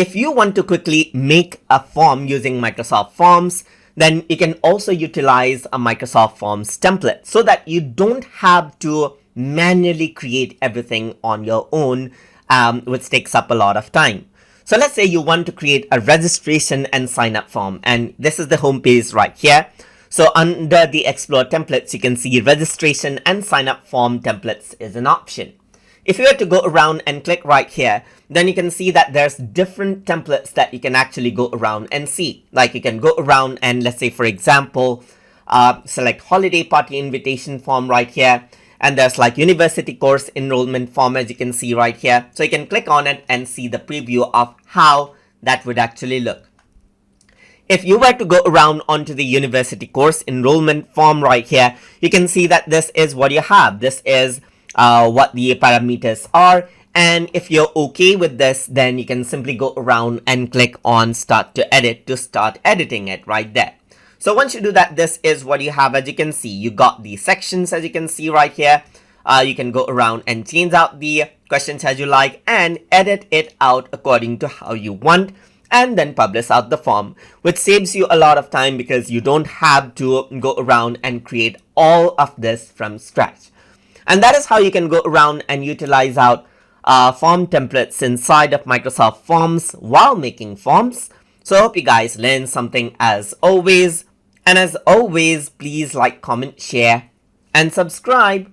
if you want to quickly make a form using Microsoft Forms, then you can also utilize a Microsoft Forms template so that you don't have to manually create everything on your own, which takes up a lot of time. So let's say you want to create a registration and sign up form, and this is the home page right here. So under the Explore templates, you can see registration and sign up form templates is an option. If you were to go around and click right here, then you can see that there's different templates that you can actually go around and see. Like you can go around and, let's say for example, select holiday party invitation form right here. And there's like university course enrollment form, as you can see right here. So you can click on it and see the preview of how that would actually look. If you were to go around onto the university course enrollment form right here, you can see that this is what you have. This is what the parameters are. And if you're okay with this, then you can simply go around and click on Start to Edit to start editing it right there. So once you do that, this is what you have. As you can see, you got the sections, as you can see right here. You can go around and change out the questions as you like and edit it out according to how you want, and then publish out the form, which saves you a lot of time because you don't have to go around and create all of this from scratch. And that is how you can go around and utilize out form templates inside of Microsoft Forms while making forms. So I hope you guys learned something as always. And as always, please like, comment, share, and subscribe.